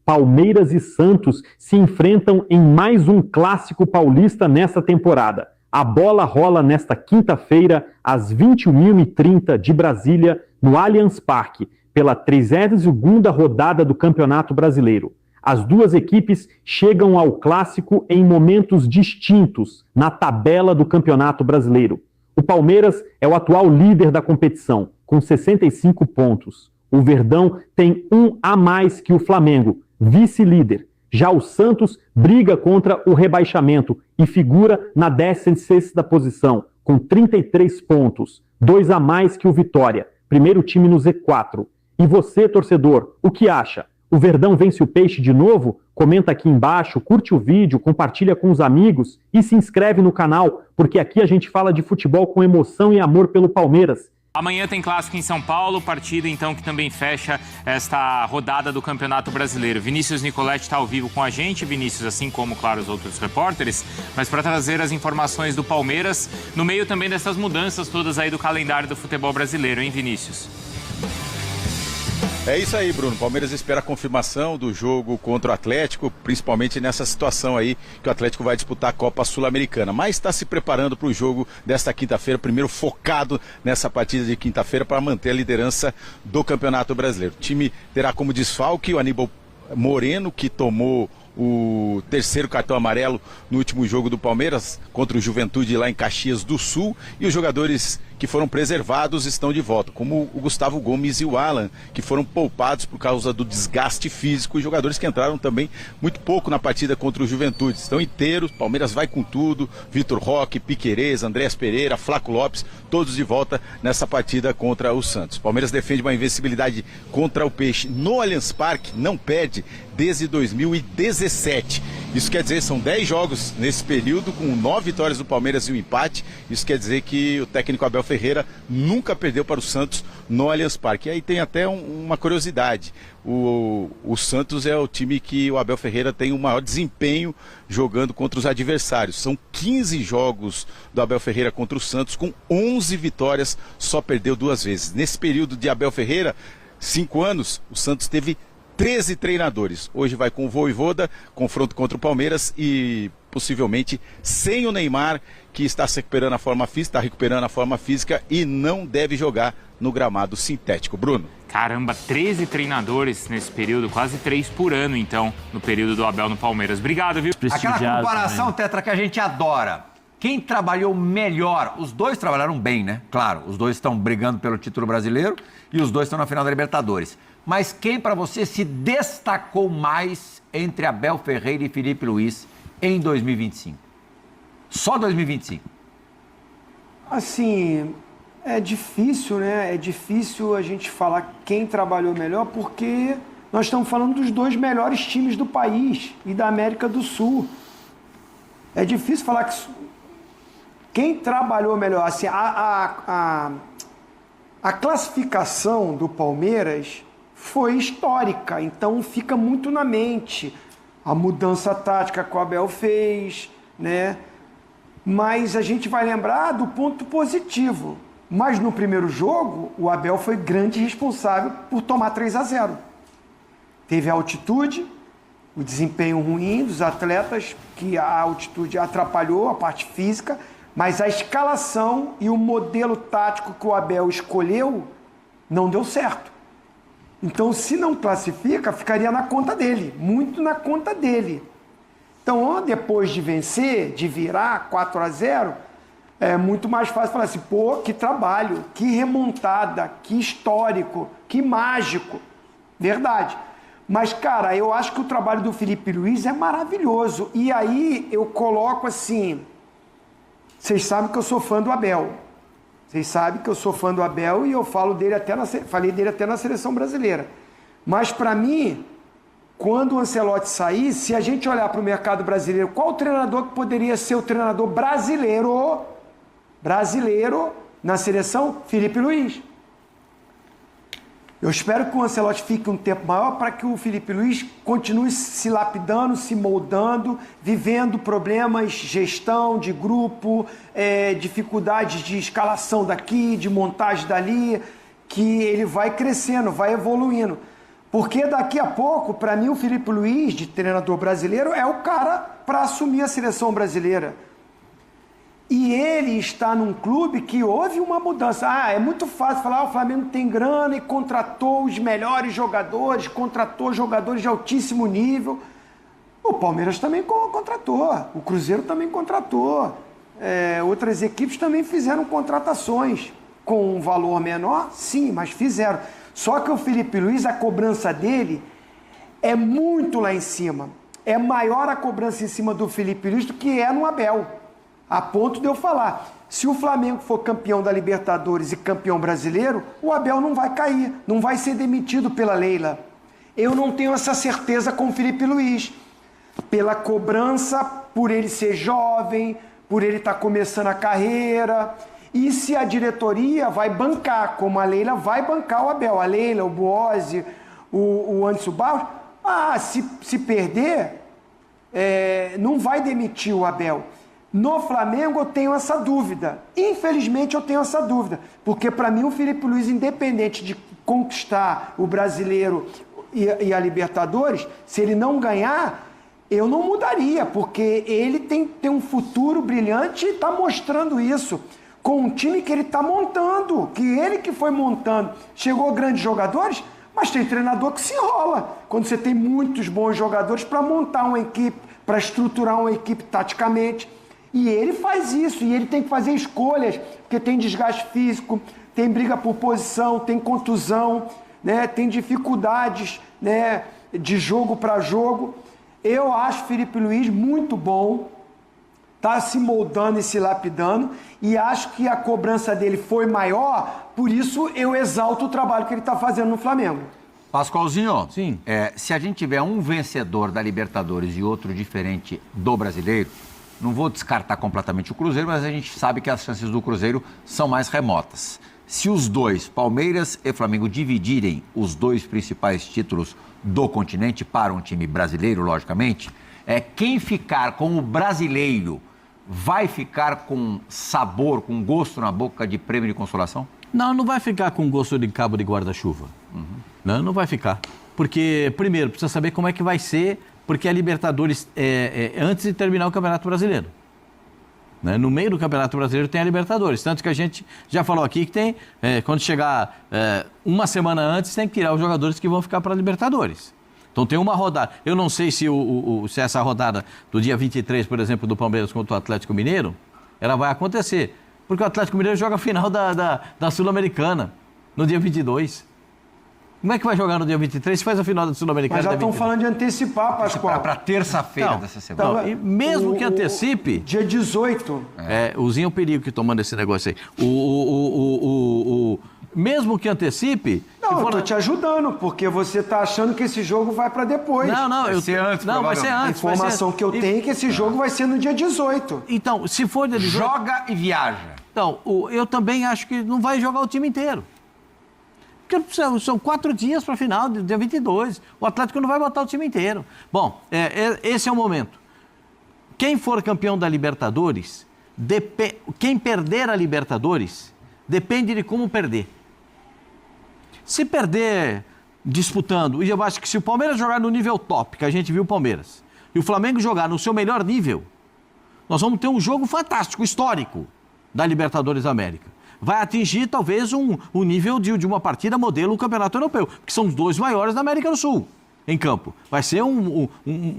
Palmeiras e Santos se enfrentam em mais um clássico paulista nesta temporada. A bola rola nesta quinta-feira, às 21h30 de Brasília, no Allianz Parque, pela 32ª rodada do Campeonato Brasileiro. As duas equipes chegam ao clássico em momentos distintos na tabela do Campeonato Brasileiro. O Palmeiras é o atual líder da competição, com 65 pontos. O Verdão tem um a mais que o Flamengo, vice-líder. Já o Santos briga contra o rebaixamento e figura na 16ª posição, com 33 pontos, 2 a mais que o Vitória, primeiro time no Z4. E você, torcedor, o que acha? O Verdão vence o Peixe de novo? Comenta aqui embaixo, curte o vídeo, compartilha com os amigos e se inscreve no canal, porque aqui a gente fala de futebol com emoção e amor pelo Palmeiras. Amanhã tem clássico em São Paulo, partida então que também fecha esta rodada do Campeonato Brasileiro. Vinícius Nicoletti está ao vivo com a gente, Vinícius, assim como, claro, os outros repórteres, mas para trazer as informações do Palmeiras, no meio também dessas mudanças todas aí do calendário do futebol brasileiro, hein, Vinícius? É isso aí, Bruno. Palmeiras espera a confirmação do jogo contra o Atlético, principalmente nessa situação aí que o Atlético vai disputar a Copa Sul-Americana. Mas está se preparando para o jogo desta quinta-feira, primeiro focado nessa partida de quinta-feira para manter a liderança do Campeonato Brasileiro. O time terá como desfalque o Aníbal Moreno, que tomou o terceiro cartão amarelo no último jogo do Palmeiras contra o Juventude lá em Caxias do Sul, e os jogadores que foram preservados estão de volta, como o Gustavo Gomes e o Alan, que foram poupados por causa do desgaste físico, e jogadores que entraram também muito pouco na partida contra o Juventude. Estão inteiros, Palmeiras vai com tudo, Vitor Roque, Piquerez, Andréas Pereira, Flaco Lopes, todos de volta nessa partida contra o Santos. Palmeiras defende uma invencibilidade contra o Peixe no Allianz Parque, não perde desde 2017. Isso quer dizer, são 10 jogos nesse período, com 9 vitórias do Palmeiras e um empate. Isso quer dizer que o técnico Abel Ferreira nunca perdeu para o Santos no Allianz Parque. E aí tem até uma curiosidade. O Santos é o time que o Abel Ferreira tem o maior desempenho jogando contra os adversários. São 15 jogos do Abel Ferreira contra o Santos, com 11 vitórias, só perdeu 2 vezes. Nesse período de Abel Ferreira, 5 anos, o Santos teve 13 treinadores. Hoje vai com o Vojvoda, confronto contra o Palmeiras e possivelmente sem o Neymar, que está se recuperando a forma física, está recuperando a forma física e não deve jogar no gramado sintético. Bruno. Caramba, 13 treinadores nesse período, quase 3 por ano, então, no período do Abel no Palmeiras. Obrigado, viu? Aquela comparação, Tetra, que a gente adora. Quem trabalhou melhor? Os dois trabalharam bem, né? Claro, os dois estão brigando pelo título brasileiro e os dois estão na final da Libertadores. Mas quem para você se destacou mais entre Abel Ferreira e Felipe Luiz em 2025? Só 2025. Assim, é difícil, né? É difícil a gente falar quem trabalhou melhor, porque nós estamos falando dos 2 melhores times do país e da América do Sul. É difícil falar que quem trabalhou melhor. Assim, a classificação do Palmeiras foi histórica, então fica muito na mente a mudança tática que o Abel fez, né? Mas a gente vai lembrar do ponto positivo. Mas no primeiro jogo, o Abel foi grande responsável por tomar 3-0. Teve a altitude, o desempenho ruim dos atletas, que a altitude atrapalhou a parte física, mas a escalação e o modelo tático que o Abel escolheu não deu certo. Então, se não classifica, ficaria na conta dele, muito na conta dele. Então, depois de vencer, de virar 4-0, é muito mais fácil falar assim, pô, que trabalho, que remontada, que histórico, que mágico. Verdade. Mas, cara, eu acho que o trabalho do Felipe Luiz é maravilhoso. E aí eu coloco assim, vocês sabem que eu sou fã do Abel. Vocês sabem que eu sou fã do Abel e eu falei dele até na seleção brasileira. Mas, para mim, quando o Ancelotti sair, se a gente olhar para o mercado brasileiro, qual o treinador que poderia ser o treinador brasileiro na seleção? Felipe Luiz. Eu espero que o Ancelotti fique um tempo maior para que o Felipe Luiz continue se lapidando, se moldando, vivendo problemas de gestão, de grupo, dificuldades de escalação daqui, de montagem dali, que ele vai crescendo, vai evoluindo. Porque daqui a pouco, para mim, o Felipe Luiz, de treinador brasileiro, é o cara para assumir a seleção brasileira. E ele está num clube que houve uma mudança. É muito fácil falar, o Flamengo tem grana e contratou os melhores jogadores, contratou jogadores de altíssimo nível. O Palmeiras também contratou, o Cruzeiro também contratou. Outras equipes também fizeram contratações com um valor menor, sim, mas fizeram. Só que o Felipe Luiz, a cobrança dele é muito lá em cima. É maior a cobrança em cima do Felipe Luiz do que é no Abel. A ponto de eu falar, se o Flamengo for campeão da Libertadores e campeão brasileiro, o Abel não vai cair, não vai ser demitido pela Leila. Eu não tenho essa certeza com o Felipe Luiz. Pela cobrança, por ele ser jovem, por ele estar começando a carreira. E se a diretoria vai bancar, como a Leila vai bancar o Abel, a Leila, o Boazzi, o Anderson Barros, se perder, não vai demitir o Abel. No Flamengo eu tenho essa dúvida. Infelizmente eu tenho essa dúvida. Porque para mim o Felipe Luiz, independente de conquistar o Brasileiro e a Libertadores, se ele não ganhar, eu não mudaria. Porque ele tem um futuro brilhante e está mostrando isso. Com um time que ele está montando. Que ele que foi montando. Chegou grandes jogadores, mas tem treinador que se enrola. Quando você tem muitos bons jogadores para montar uma equipe, para estruturar uma equipe taticamente. E ele faz isso, e ele tem que fazer escolhas, porque tem desgaste físico, tem briga por posição, tem contusão, né? Tem dificuldades, né, de jogo para jogo. Eu acho o Felipe Luiz muito bom, está se moldando e se lapidando, e acho que a cobrança dele foi maior, por isso eu exalto o trabalho que ele está fazendo no Flamengo. Pascoalzinho, sim. Se a gente tiver um vencedor da Libertadores e outro diferente do Brasileiro, não vou descartar completamente o Cruzeiro, mas a gente sabe que as chances do Cruzeiro são mais remotas. Se os dois, Palmeiras e Flamengo, dividirem os dois principais títulos do continente para um time brasileiro, logicamente, quem ficar com o brasileiro vai ficar com sabor, com gosto na boca de prêmio de consolação? Não vai ficar com gosto de cabo de guarda-chuva. Não vai ficar. Porque, primeiro, precisa saber como é que vai ser, porque a Libertadores antes de terminar o Campeonato Brasileiro. Né? No meio do Campeonato Brasileiro tem a Libertadores. Tanto que a gente já falou aqui que tem, quando chegar uma semana antes, tem que tirar os jogadores que vão ficar para a Libertadores. Então tem uma rodada. Eu não sei se essa rodada do dia 23, por exemplo, do Palmeiras contra o Atlético Mineiro, ela vai acontecer. Porque o Atlético Mineiro joga a final da Sul-Americana no dia 22. Como é que vai jogar no dia 23 se faz a final da Sul-Americana? Mas já estão falando de antecipar, Pascoal. Para terça-feira dessa semana. Não, e mesmo que antecipe... Dia 18. O Zinho é o perigo que tomando esse negócio aí. Mesmo que antecipe... Não, eu tô te ajudando, porque você tá achando que esse jogo vai para depois. Vai ser antes. A informação que eu tenho é que esse jogo vai ser no dia 18. Então, se for dia 18... Joga e viaja. Então, eu também acho que não vai jogar o time inteiro. Porque são 4 dias para a final, dia 22. O Atlético não vai botar o time inteiro. Bom, esse é o momento. Quem for campeão da Libertadores, quem perder a Libertadores, depende de como perder. Se perder disputando, e eu acho que se o Palmeiras jogar no nível top, que a gente viu o Palmeiras, e o Flamengo jogar no seu melhor nível, nós vamos ter um jogo fantástico, histórico, da Libertadores da América. Vai atingir, talvez, um nível de uma partida modelo Campeonato Europeu, que são os dois maiores da América do Sul, em campo. Vai ser um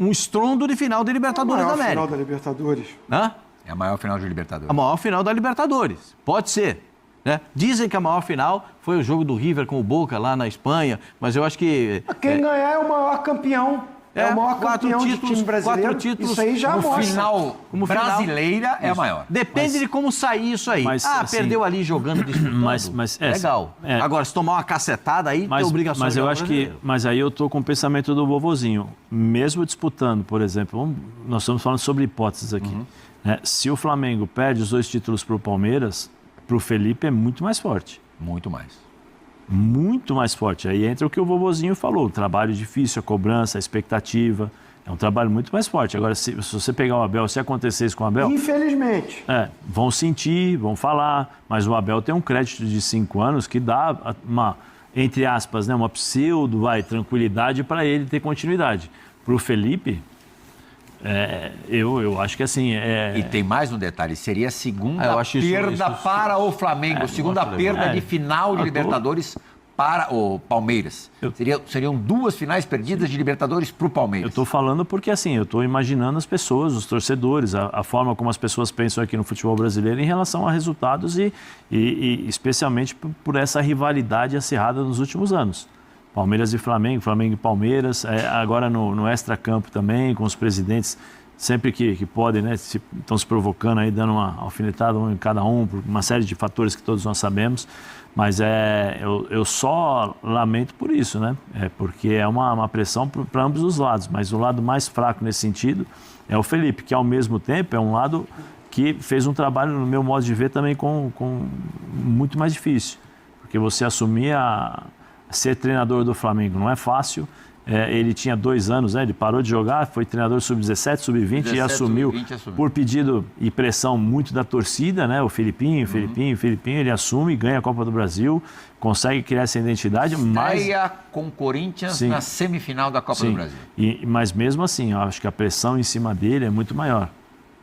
estrondo de final de Libertadores da América. É a maior final da Libertadores. Hã? É a maior final de Libertadores. A maior final da Libertadores. Pode ser. Né? Dizem que a maior final foi o jogo do River com o Boca lá na Espanha, mas eu acho que... Quem ganhar é o maior campeão. É o maior campeão de time brasileiro. 4 títulos. Isso aí já mostra. Final brasileira é a maior. Depende de como sair isso aí. Mas, assim, perdeu ali jogando, disputando. Legal. Agora, se tomar uma cacetada aí, tem obrigação. Mas eu acho que... Mas aí eu tô com o pensamento do vovozinho. Mesmo disputando, por exemplo, nós estamos falando sobre hipóteses aqui. Né? Se o Flamengo perde os 2 títulos para o Palmeiras, para o Felipe é muito mais forte. Muito mais. Muito mais forte. Aí entra o que o vovozinho falou, o trabalho difícil, a cobrança, a expectativa. É um trabalho muito mais forte. Agora, se você pegar o Abel, se acontecer isso com o Abel... Infelizmente. Vão sentir, vão falar, mas o Abel tem um crédito de 5 anos que dá entre aspas, né, uma pseudo, tranquilidade para ele ter continuidade. Para o Felipe, eu acho que assim... E tem mais um detalhe, seria a segunda eu acho perda para o Flamengo, segunda perda de final de Libertadores para o Palmeiras. Seriam 2 finais perdidas de Libertadores para o Palmeiras. Eu estou falando porque, assim, eu estou imaginando as pessoas, os torcedores, a forma como as pessoas pensam aqui no futebol brasileiro em relação a resultados e especialmente por essa rivalidade acirrada nos últimos anos. Palmeiras e Flamengo, Flamengo e Palmeiras, agora no extracampo também, com os presidentes, sempre que podem, né, estão se provocando aí, dando uma alfinetada em cada um, por uma série de fatores que todos nós sabemos. Mas eu só lamento por isso, né? Porque é uma pressão para ambos os lados. Mas o lado mais fraco nesse sentido é o Felipe, que ao mesmo tempo é um lado que fez um trabalho, no meu modo de ver, também com muito mais difícil. Porque você assumir ser treinador do Flamengo não é fácil. Ele tinha 2 anos, né? Ele parou de jogar, foi treinador sub-17, sub-20 e assumiu por pedido e pressão muito da torcida, né? O Filipinho, ele assume, ganha a Copa do Brasil, consegue criar essa identidade. Estreia com o Corinthians na semifinal da Copa do Brasil. Mas mesmo assim, eu acho que a pressão em cima dele é muito maior.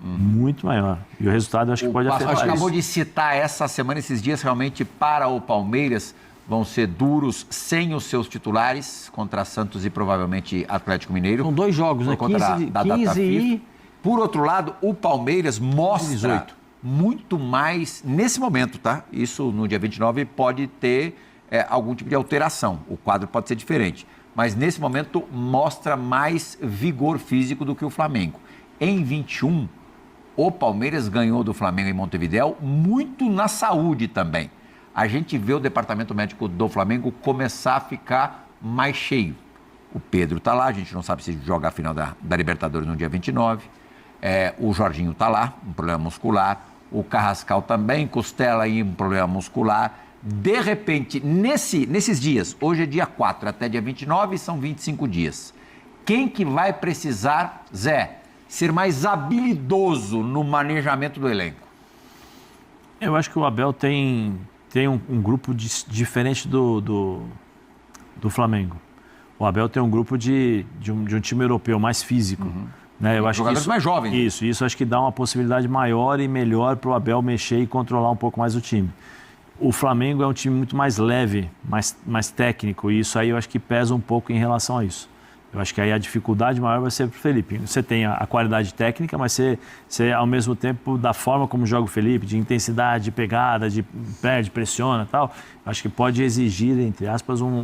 Muito maior. E o resultado eu acho que pode afetar isso. Acabou de citar essa semana, esses dias, realmente para o Palmeiras vão ser duros sem os seus titulares contra Santos e provavelmente Atlético Mineiro. São 2 jogos, né? 15 e... Por outro lado, o Palmeiras mostra muito mais nesse momento, tá? Isso no dia 29 pode ter algum tipo de alteração. O quadro pode ser diferente. Mas nesse momento mostra mais vigor físico do que o Flamengo. Em 21, o Palmeiras ganhou do Flamengo em Montevidéu muito na saúde também. A gente vê o departamento médico do Flamengo começar a ficar mais cheio. O Pedro está lá, a gente não sabe se joga a final da Libertadores no dia 29. O Jorginho está lá, um problema muscular. O Carrascal também, costela aí, um problema muscular. De repente, nesses dias, hoje é dia 4, até dia 29, são 25 dias. Quem que vai precisar, Zé, ser mais habilidoso no manejamento do elenco? Eu acho que o Abel tem um grupo diferente do Flamengo. O Abel tem um grupo de um time europeu mais físico. Né? Eu acho jogadores que mais jovens. Isso acho que dá uma possibilidade maior e melhor para o Abel mexer e controlar um pouco mais o time. O Flamengo é um time muito mais leve, mais técnico, e isso aí eu acho que pesa um pouco em relação a isso. Eu acho que aí a dificuldade maior vai ser para o Felipe. Você tem a qualidade técnica, mas você, ao mesmo tempo, da forma como joga o Felipe, de intensidade, de pegada, de perde, pressiona e tal, acho que pode exigir, entre aspas, um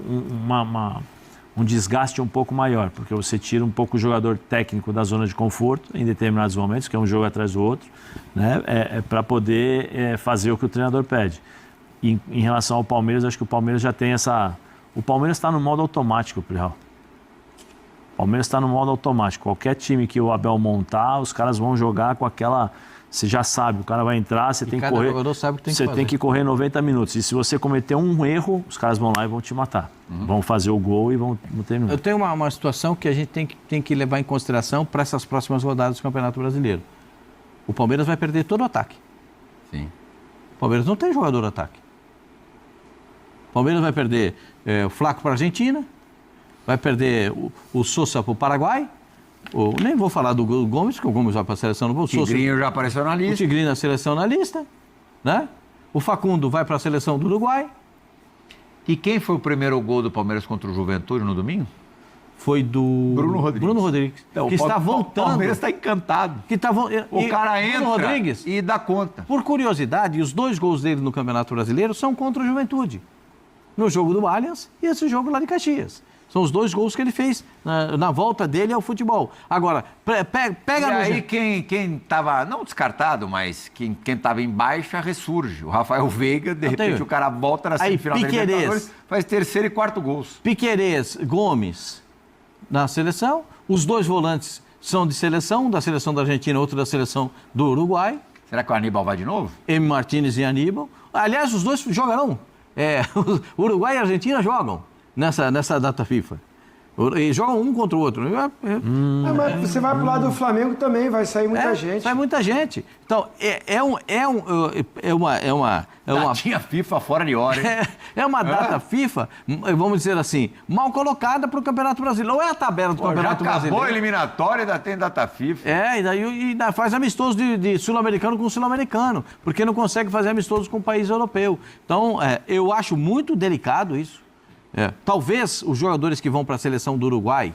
desgaste um pouco maior, porque você tira um pouco o jogador técnico da zona de conforto em determinados momentos, que é um jogo atrás do outro, né? Para poder fazer o que o treinador pede. E, em relação ao Palmeiras, acho que o Palmeiras já tem essa... O Palmeiras está no modo automático, Plihal. O Palmeiras está no modo automático. Qualquer time que o Abel montar, os caras vão jogar com aquela... Você já sabe, o cara vai entrar, você tem que correr. Sabe o que tem que você fazer. Tem que correr 90 minutos. E se você cometer um erro, os caras vão lá e vão te matar. Vão fazer o gol e vão terminar. Eu tenho uma situação que a gente tem que levar em consideração para essas próximas rodadas do Campeonato Brasileiro. O Palmeiras vai perder todo o ataque. Sim. O Palmeiras não tem jogador ataque. O Palmeiras vai perder o Flaco para a Argentina, vai perder o Sousa para o Paraguai. Nem vou falar do Gomes, porque o Gomes vai para a seleção. Não vou. O Tigrinho já apareceu na lista. O Tigrinho na seleção na lista, né? O Facundo vai para a seleção do Uruguai. E quem foi o primeiro gol do Palmeiras contra o Juventude no domingo? Foi do Bruno Rodrigues. Então, que está voltando. O Palmeiras está encantado. O cara entra Bruno Rodrigues, e dá conta. Por curiosidade, os 2 gols dele no Campeonato Brasileiro são contra o Juventude. No jogo do Allianz e esse jogo lá de Caxias. São os 2 gols que ele fez na volta dele ao futebol. Agora, pega e aí quem estava, não descartado, mas quem estava em baixa ressurge. O Rafael Veiga, de repente o cara volta na semifinal da Libertadores, faz 3º e 4º gols. Piquerez, Gomes na seleção. Os 2 volantes são de seleção, um da seleção da Argentina, outro da seleção do Uruguai. Será que o Aníbal vai de novo? M. Martínez e Aníbal. Aliás, os 2 jogarão. O Uruguai e a Argentina jogam nessa data FIFA. E jogam um contra o outro. Mas você vai pro lado do Flamengo também, vai sair muita gente. Sai muita gente. Então, é uma Datinha FIFA fora de hora, hein? É uma data FIFA, vamos dizer assim, mal colocada para o Campeonato Brasileiro. Não é a tabela do Campeonato já Brasileiro. acabou a eliminatória e ainda tem data FIFA. E ainda faz amistoso de sul-americano com sul-americano, porque não consegue fazer amistoso com o país europeu. Então, eu acho muito delicado isso. Talvez os jogadores que vão para a seleção do Uruguai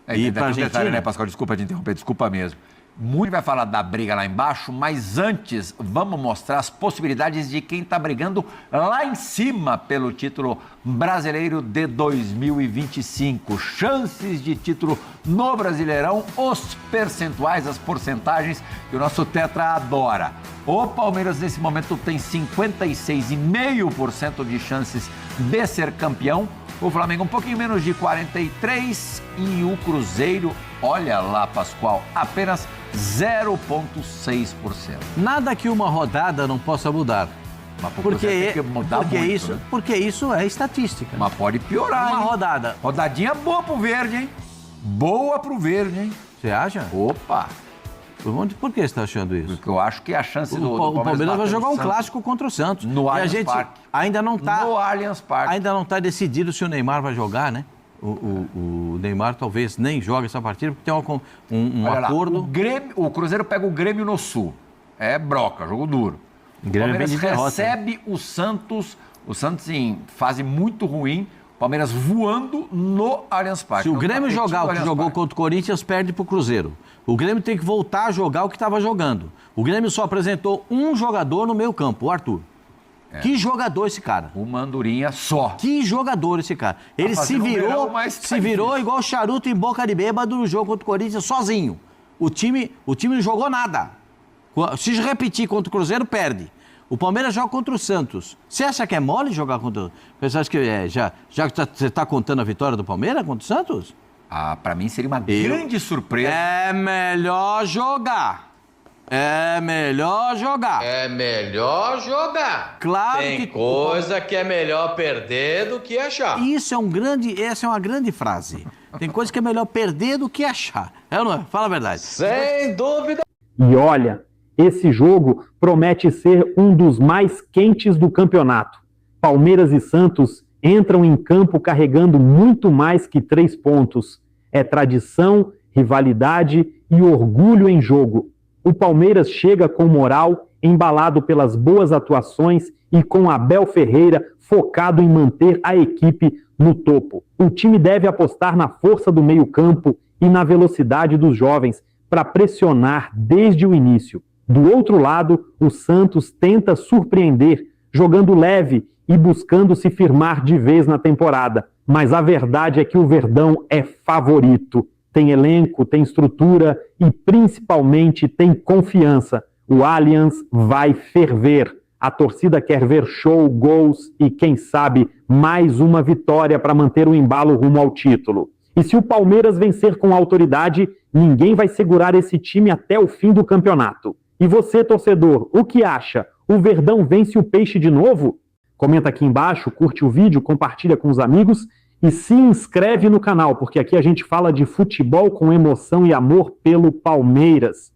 e para a Argentina... Detalhe, né, Pascoal? Desculpa te interromper, desculpa mesmo. Muito vai falar da briga lá embaixo, mas antes vamos mostrar as possibilidades de quem está brigando lá em cima pelo título brasileiro de 2025. Chances de título no Brasileirão, os percentuais, as porcentagens que o nosso Tetra adora. O Palmeiras, nesse momento, tem 56,5% de chances de ser campeão. O Flamengo um pouquinho menos de 43% e o Cruzeiro, olha lá, Pascoal, apenas 0,6%. Nada que uma rodada não possa mudar. Mas tem que mudar muito, né? Porque isso é estatística. Mas pode piorar, Uma hein? rodada. Rodadinha boa pro verde, hein? Boa pro verde, hein? Você acha? Opa! Por que você está achando isso? Porque eu acho que a chance do O Palmeiras vai jogar um Santos clássico contra o Santos. no Allianz e a gente Parque. ainda não está... No Allianz Parque. Ainda não está decidido se o Neymar vai jogar, né? O Neymar talvez nem jogue essa partida, porque tem um Olha lá, acordo. o Cruzeiro pega o Grêmio no Sul. É broca, jogo duro. O Grêmio Palmeiras vem de derrota, recebe o Santos em fase muito ruim. Palmeiras voando no Allianz Parque. Se o No Grêmio tapetinho jogar do o que Allianz jogou Parque. contra o Corinthians, perde para o Cruzeiro. O Grêmio tem que voltar a jogar o que estava jogando. O Grêmio só apresentou um jogador no meio campo, o Arthur. Que jogador esse cara? Uma andorinha só. Que jogador esse cara? Ele se fazendo um verão, virou, mas tá se virou difícil. igual charuto em boca de bêbado no jogo contra o Corinthians sozinho. O time não jogou nada. Se repetir contra o Cruzeiro, perde. O Palmeiras joga contra o Santos. Você acha que é mole jogar contra o... Você acha que já que você está contando a vitória do Palmeiras contra o Santos? Pra mim seria uma grande surpresa. É melhor jogar. É melhor jogar. É melhor jogar. Claro Tem que... coisa que é melhor perder do que achar. Essa é uma grande frase. Tem coisa que é melhor perder do que achar. É ou não é? Fala a verdade. Sem dúvida. E olha, esse jogo promete ser um dos mais quentes do campeonato. Palmeiras e Santos entram em campo carregando muito mais que 3 pontos. É tradição, rivalidade e orgulho em jogo. O Palmeiras chega com moral, embalado pelas boas atuações e com Abel Ferreira focado em manter a equipe no topo. O time deve apostar na força do meio-campo e na velocidade dos jovens para pressionar desde o início. Do outro lado, o Santos tenta surpreender, jogando leve e buscando se firmar de vez na temporada. Mas a verdade é que o Verdão é favorito. Tem elenco, tem estrutura e, principalmente, tem confiança. O Allianz vai ferver. A torcida quer ver show, gols e, quem sabe, mais uma vitória para manter o embalo rumo ao título. E se o Palmeiras vencer com autoridade, ninguém vai segurar esse time até o fim do campeonato. E você, torcedor, o que acha? O Verdão vence o Peixe de novo? Comenta aqui embaixo, curte o vídeo, compartilha com os amigos e se inscreve no canal, porque aqui a gente fala de futebol com emoção e amor pelo Palmeiras.